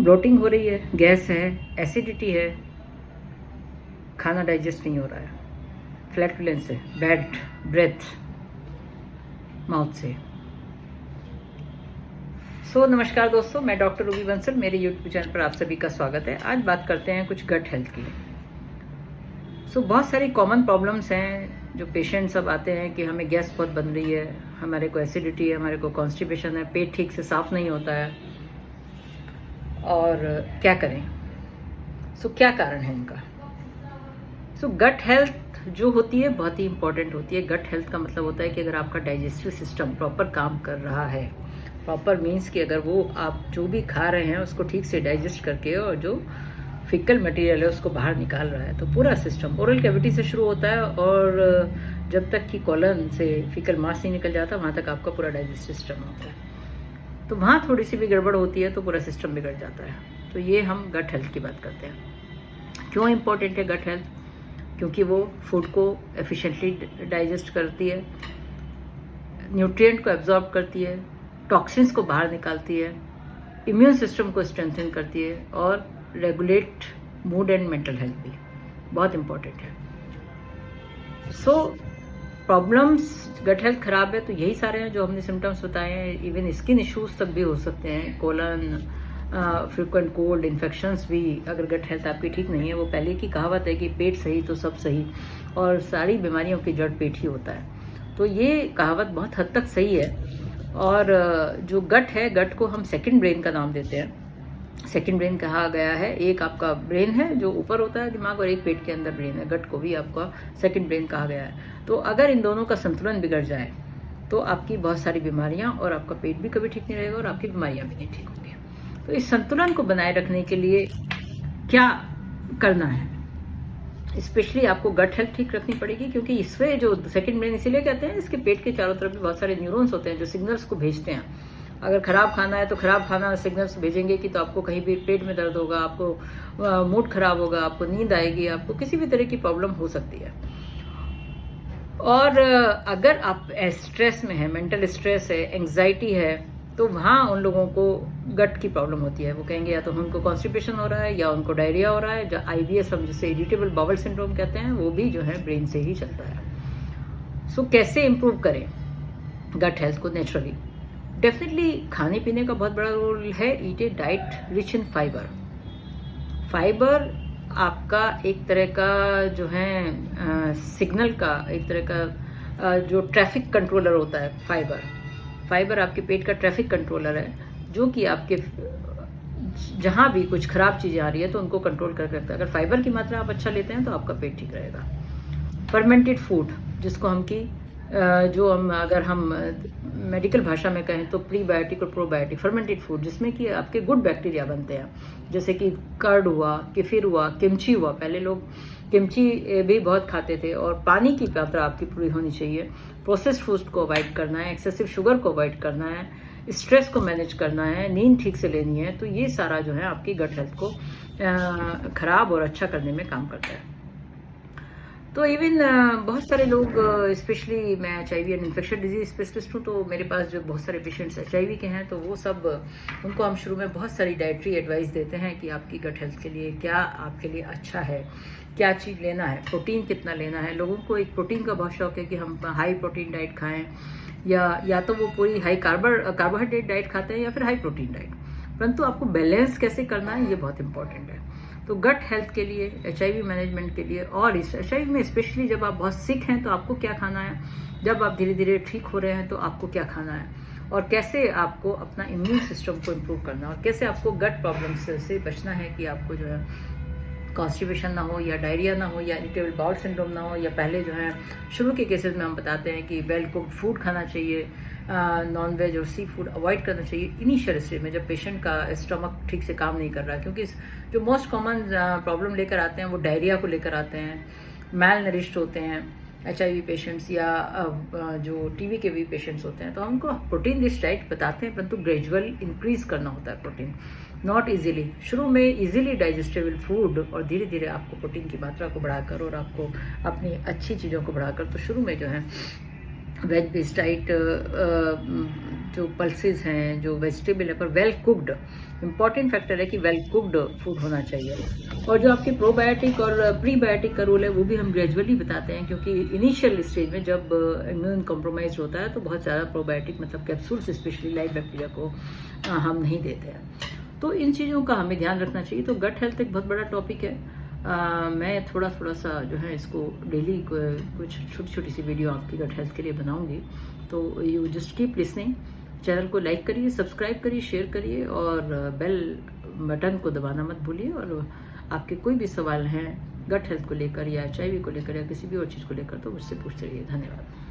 Bloating हो रही है, गैस है, एसिडिटी है, खाना डाइजेस्ट नहीं हो रहा है, फ्लैटुलेंस है, बैड ब्रेथ माउथ से। नमस्कार दोस्तों, मैं डॉक्टर रूबी बंसल, मेरे यूट्यूब चैनल पर आप सभी का स्वागत है। आज बात करते हैं कुछ गट हेल्थ की। बहुत सारी कॉमन प्रॉब्लम्स हैं जो पेशेंट सब आते हैं कि हमें गैस बहुत बन रही है, हमारे को एसिडिटी है, हमारे को कॉन्स्टिपेशन है, पेट ठीक से साफ नहीं होता है और क्या करें। क्या कारण है इनका। गट हेल्थ जो होती है बहुत ही इंपॉर्टेंट होती है। गट हेल्थ का मतलब होता है कि अगर आपका डाइजेस्टिव सिस्टम प्रॉपर काम कर रहा है, प्रॉपर मीन्स कि अगर वो आप जो भी खा रहे हैं उसको ठीक से डाइजेस्ट करके और जो फिकल मटेरियल है उसको बाहर निकाल रहा है, तो पूरा सिस्टम ओरल कैविटी से शुरू होता है और जब तक कि कॉलन से फिकल मास नहीं निकल जाता वहाँ तक आपका पूरा डाइजेस्टिव सिस्टम होता है। तो वहाँ थोड़ी सी भी गड़बड़ होती है तो पूरा सिस्टम बिगड़ जाता है। तो ये हम गट हेल्थ की बात करते हैं। क्यों इम्पोर्टेंट है गट हेल्थ? क्योंकि वो फूड को एफिशिएंटली डाइजेस्ट करती है, न्यूट्रिएंट को एब्जॉर्ब करती है, टॉक्सिन्स को बाहर निकालती है, इम्यून सिस्टम को स्ट्रेंथन करती है और regulate mood and mental health भी बहुत इम्पॉर्टेंट है। प्रॉब्लम्स गट हेल्थ खराब है तो यही सारे हैं जो हमने सिम्टम्स बताए हैं। इवन स्किन इश्यूज तक भी हो सकते हैं, कोलन, फ्रिक्वेंट कोल्ड, इन्फेक्शंस भी, अगर गट हेल्थ आपकी ठीक नहीं है। वो पहले की कहावत है कि पेट सही तो सब सही, और सारी बीमारियों की जड़ पेट ही होता है। तो ये कहावत बहुत हद तक सही है। और जो गट है, गट को हम सेकंड ब्रेन का नाम देते हैं। सेकंड ब्रेन कहा गया है। एक आपका ब्रेन है जो ऊपर होता है दिमाग, और एक पेट के अंदर ब्रेन है। गट को भी आपका सेकंड ब्रेन कहा गया है। तो अगर इन दोनों का संतुलन बिगड़ जाए तो आपकी बहुत सारी बीमारियां, और आपका पेट भी कभी ठीक नहीं रहेगा और आपकी बीमारियां भी नहीं ठीक होंगी। तो इस संतुलन को बनाए रखने के लिए क्या करना है? स्पेशली आपको गट हेल्थ ठीक रखनी पड़ेगी, क्योंकि इसमें जो सेकंड ब्रेन इसीलिए कहते हैं, इसके पेट के चारों तरफ भी बहुत सारे न्यूरॉन्स होते हैं जो सिग्नल्स को भेजते हैं। अगर खराब खाना है तो खराब खाना सिग्नल्स भेजेंगे कि तो आपको कहीं भी पेट में दर्द होगा, आपको मूड खराब होगा, आपको नींद आएगी, आपको किसी भी तरह की प्रॉब्लम हो सकती है। और अगर आप स्ट्रेस में है, मेंटल स्ट्रेस है, एंग्जाइटी है, तो वहाँ उन लोगों को गट की प्रॉब्लम होती है। वो कहेंगे या तो उनको कॉन्स्टिपेशन हो रहा है या उनको डायरिया हो रहा है। जो IBS हम जिसे इरिटेबल बाउल सिंड्रोम कहते हैं, वो भी जो है ब्रेन से ही चलता है। कैसे इम्प्रूव करें गट हेल्थ को नेचुरली? डेफिनेटली खाने पीने का बहुत बड़ा रोल है। Eat a diet rich in fibre. Fibre आपका एक तरह का जो है सिग्नल का, एक तरह का जो ट्रैफिक कंट्रोलर होता है। फाइबर आपके पेट का ट्रैफिक कंट्रोलर है, जो कि आपके जहाँ भी कुछ खराब चीज़ें आ रही है तो उनको कंट्रोल कर रखता है। अगर फाइबर की मात्रा आप अच्छा लेते हैं तो आपका पेट ठीक रहेगा। फर्मेंटेड फूड, जिसको हम की जो हम अगर हम मेडिकल भाषा में कहें तो प्रीबायोटिक और प्रोबायोटिक। फर्मेंटेड फूड जिसमें कि आपके गुड बैक्टीरिया बनते हैं, जैसे कि कर्ड हुआ, केफिर हुआ, किमची हुआ। पहले लोग किमची भी बहुत खाते थे। और पानी की मात्रा आपकी पूरी होनी चाहिए। प्रोसेस्ड फूड को अवॉइड करना है, एक्सेसिव शुगर को अवॉइड करना है, स्ट्रेस को मैनेज करना है, नींद ठीक से लेनी है। तो ये सारा जो है आपकी गट हेल्थ को खराब और अच्छा करने में काम करता है। तो इवन बहुत सारे लोग, स्पेशली मैं HIV and infection disease specialist हूँ, तो मेरे पास जो बहुत सारे पेशेंट्स HIV के हैं, तो वो सब, उनको हम शुरू में बहुत सारी डाइटरी एडवाइस देते हैं कि आपकी गट हेल्थ के लिए क्या आपके लिए अच्छा है, क्या चीज़ लेना है, प्रोटीन कितना लेना है। लोगों को एक प्रोटीन का बहुत शौक है कि हम हाई प्रोटीन डाइट खाएं, या तो वो पूरी हाई कार्बोहाइड्रेट डाइट खाते हैं या फिर हाई प्रोटीन डाइट। परंतु आपको बैलेंस कैसे करना है, ये बहुत इंपॉर्टेंट है। तो गट हेल्थ के लिए, HIV मैनेजमेंट के लिए, और इस HIV में स्पेशली जब आप बहुत सिक हैं तो आपको क्या खाना है, जब आप धीरे धीरे ठीक हो रहे हैं तो आपको क्या खाना है, और कैसे आपको अपना इम्यून सिस्टम को इम्प्रूव करना है, और कैसे आपको गट प्रॉब्लम्स से बचना है कि आपको जो है कॉन्स्टिपेशन ना हो, या डायरिया ना हो, या इरिटेबल बाउल सिंड्रोम ना हो। या पहले जो है शुरू के केसेस में हम बताते हैं कि वेल कुक्ड फूड खाना चाहिए, नॉन वेज और सी फूड अवॉइड करना चाहिए इनिशियल स्टेज में, जब पेशेंट का स्टमक ठीक से काम नहीं कर रहा है। क्योंकि जो मोस्ट कॉमन प्रॉब्लम लेकर आते हैं वो डायरिया को लेकर आते हैं, मैल नरिश्ड होते हैं HIV पेशेंट्स, या जो TB के भी पेशेंट्स होते हैं। तो हमको प्रोटीन रिच डाइट बताते हैं, परंतु ग्रेजुअल इंक्रीज करना होता है प्रोटीन, नॉट इजीली। शुरू में इजीली डाइजेस्टेबल फूड, और धीरे धीरे आपको प्रोटीन की मात्रा को बढ़ाकर और आपको अपनी अच्छी चीज़ों को बढ़ाकर, तो शुरू में जो है वेज बेस्ड डाइट, जो पल्सेस हैं, जो वेजिटेबल है पर वेल कुक्ड, इम्पॉर्टेंट फैक्टर है कि वेल कुक्ड फूड होना चाहिए। और जो आपके प्रोबायोटिक और प्रीबायोटिक का रोल है वो भी हम ग्रेजुअली बताते हैं, क्योंकि इनिशियल स्टेज में जब इम्यून कॉम्प्रोमाइज होता है तो बहुत ज़्यादा प्रोबायोटिक मतलब कैप्सूल्स स्पेशली लाइव बैक्टीरिया को हम नहीं देते हैं। तो इन चीज़ों का हमें ध्यान रखना चाहिए। तो गट हेल्थ एक बहुत बड़ा टॉपिक है। मैं थोड़ा सा जो है इसको डेली कुछ छोटी छोटी सी वीडियो आपकी गट हेल्थ के लिए बनाऊंगी। तो you just keep listening. Channel को लाइक करिए, सब्सक्राइब करिए, शेयर करिए और बेल बटन को दबाना मत भूलिए। और आपके कोई भी सवाल हैं गट हेल्थ को लेकर या HIV को लेकर या किसी भी और चीज़ को लेकर तो मुझसे पूछते रहिए। धन्यवाद।